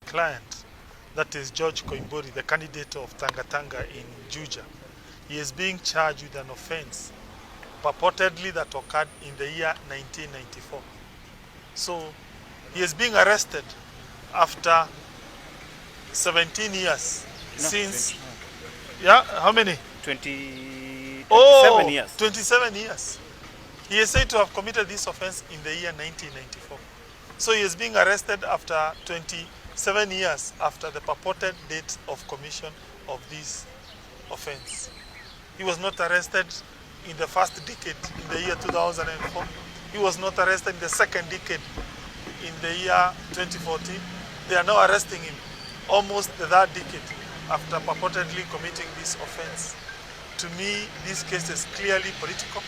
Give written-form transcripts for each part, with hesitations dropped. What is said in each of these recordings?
client, that is George Koimburi, the candidate of Tanga in Juja. He is being charged with an offense purportedly that occurred in the year 1994. So he is being arrested after 17 years since 20, yeah, how many? 27 years. 27 years. He is said to have committed this offense in the year 1994. So he is being arrested after 27 years after the purported date of commission of this offense. He was not arrested in the first decade in the year 2004. He was not arrested in the second decade in the year 2014. They are now arresting him almost the third decade after purportedly committing this offense. To me, this case is clearly political.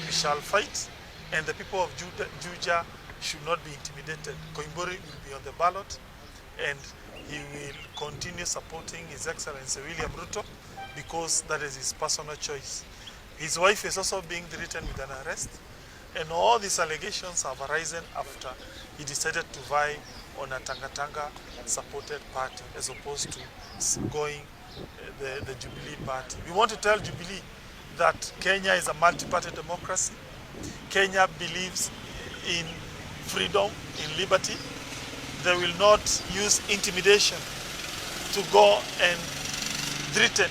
We shall fight, and the people of Juja should not be intimidated. Koimburi will be on the ballot, and he will continue supporting His Excellency William Ruto because that is his personal choice. His wife is also being threatened with an arrest, and all these allegations have arisen after he decided to vie on a Tanga supported party as opposed to going the Jubilee party. We want to tell Jubilee that Kenya is a multi-party democracy. Kenya believes in freedom, in liberty. They will not use intimidation to go and threaten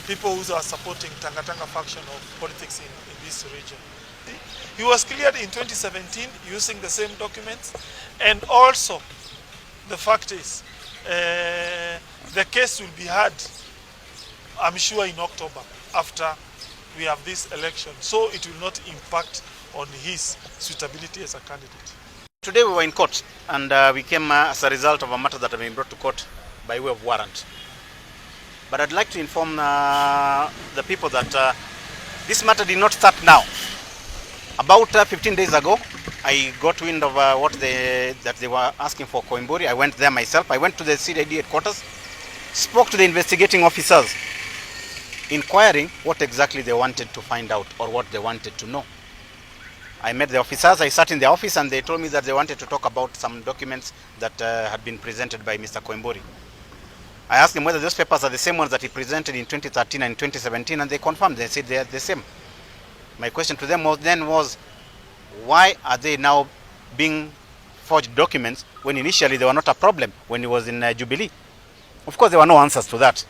people who are supporting Tanga faction of politics in this region. He was cleared in 2017 using the same documents, and also the fact is the case will be heard, I'm sure, in October after we have this election, so it will not impact on his suitability as a candidate. Today we were in court, and we came as a result of a matter that had been brought to court by way of warrant. But I'd like to inform the people that this matter did not start now. About 15 days ago, I got wind of that they were asking for Koimburi. I went there myself. I went to the CID headquarters, spoke to the investigating officers, inquiring what exactly they wanted to find out or what they wanted to know. I met the officers. I sat in the office, and they told me that they wanted to talk about some documents that had been presented by Mr. Koimburi. I asked them whether those papers are the same ones that he presented in 2013 and 2017, and they confirmed. They said they are the same. My question to them was, why are they now being forged documents when initially they were not a problem when he was in Jubilee? Of course, there were no answers to that.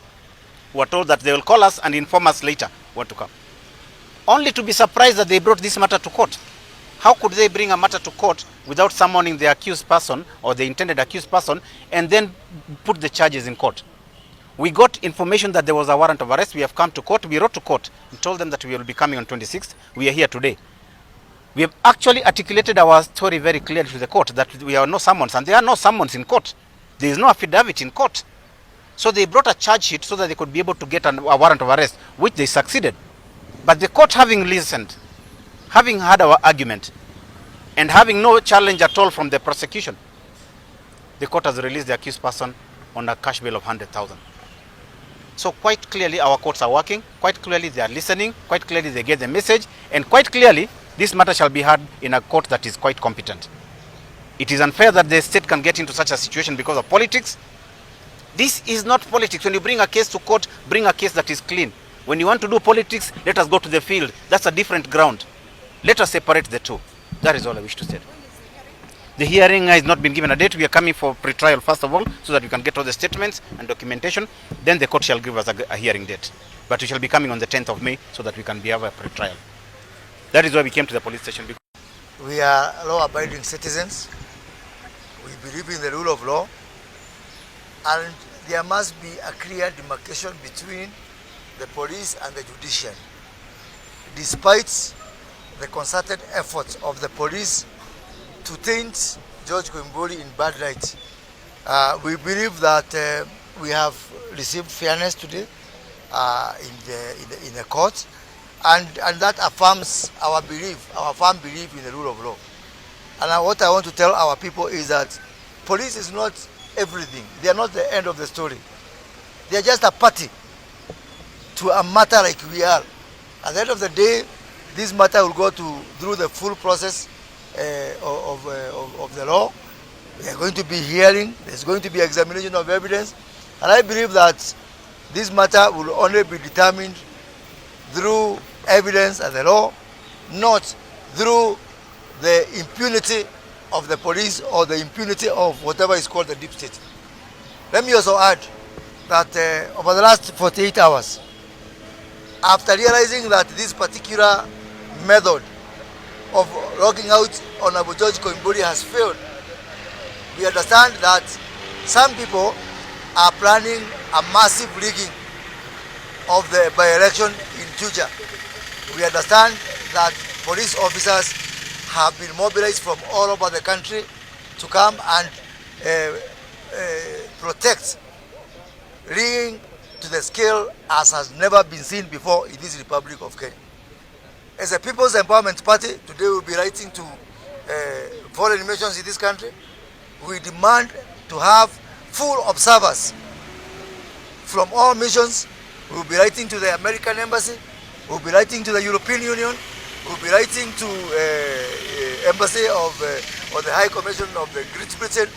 We were told that they will call us and inform us later what to come. Only to be surprised that they brought this matter to court. How could they bring a matter to court without summoning the accused person or the intended accused person and then put the charges in court? We got information that there was a warrant of arrest. We have come to court. We wrote to court and told them that we will be coming on 26th. We are here today. We have actually articulated our story very clearly to the court that we are no summons, and there are no summons in court. There is no affidavit in court. So they brought a charge sheet so that they could be able to get a warrant of arrest, which they succeeded. But the court, having listened, having heard our argument, and having no challenge at all from the prosecution, the court has released the accused person on a cash bail of 100,000. So quite clearly our courts are working, quite clearly they are listening, quite clearly they get the message, and quite clearly this matter shall be heard in a court that is quite competent. It is unfair that the state can get into such a situation because of politics. This is not politics. When you bring a case to court, bring a case that is clean. When you want to do politics, let us go to the field. That's a different ground. Let us separate the two. That is all I wish to say. The hearing has not been given a date. We are coming for pre-trial first of all, so that we can get all the statements and documentation. Then the court shall give us a hearing date. But we shall be coming on the 10th of May so that we can have a pre-trial. That is why we came to the police station. We are law-abiding citizens. We believe in the rule of law. And there must be a clear demarcation between the police and the judiciary. Despite the concerted efforts of the police to taint George Koimburi in bad light, we believe that we have received fairness today in the court, and that affirms our belief, our firm belief in the rule of law. And what I want to tell our people is that police is not everything. They are not the end of the story. They are just a party to a matter like we are. At the end of the day, this matter will go through the full process of the law, We are going to be hearing, there's going to be examination of evidence, and I believe that this matter will only be determined through evidence and the law, not through the impunity of the police or the impunity of whatever is called the deep state. Let me also add that over the last 48 hours, after realizing that this particular method of logging out on Abu George Koimburi has failed, we understand that some people are planning a massive rigging of the by-election in Juja. We understand that police officers have been mobilized from all over the country to come and protect rigging to the scale as has never been seen before in this Republic of Kenya. As a People's Empowerment Party, today we'll be writing to foreign nations in this country. We demand to have full observers from all missions. We'll be writing to the American Embassy, we'll be writing to the European Union, we'll be writing to Embassy of or the High Commission of the Great Britain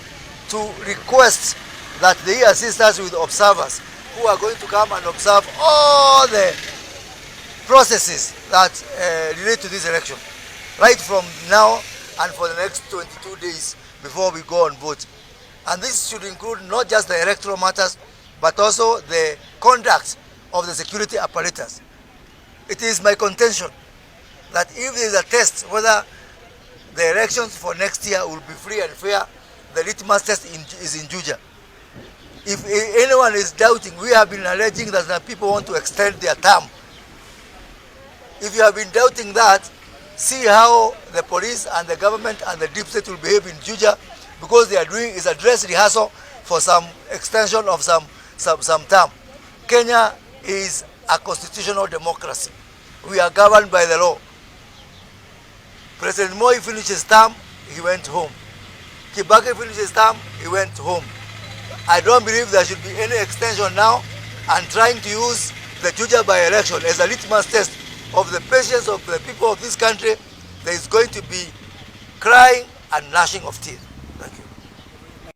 to request that they assist us with observers who are going to come and observe all the processes that relate to this election, right from now and for the next 22 days before we go and vote. And this should include not just the electoral matters, but also the conduct of the security apparatus. It is my contention that if there is a test whether the elections for next year will be free and fair, the litmus test is in Juja. If anyone is doubting, we have been alleging that the people want to extend their term. If you have been doubting that, see how the police and the government and the deep state will behave in Juja, because they are doing is a dress rehearsal for some extension of some term. Kenya is a constitutional democracy. We are governed by the law. President Moi finished his term, he went home. Kibaki finished his term, he went home. I don't believe there should be any extension now, and trying to use the Juja by-election as a litmus test of the patience of the people of this country. There is going to be crying and gnashing of teeth.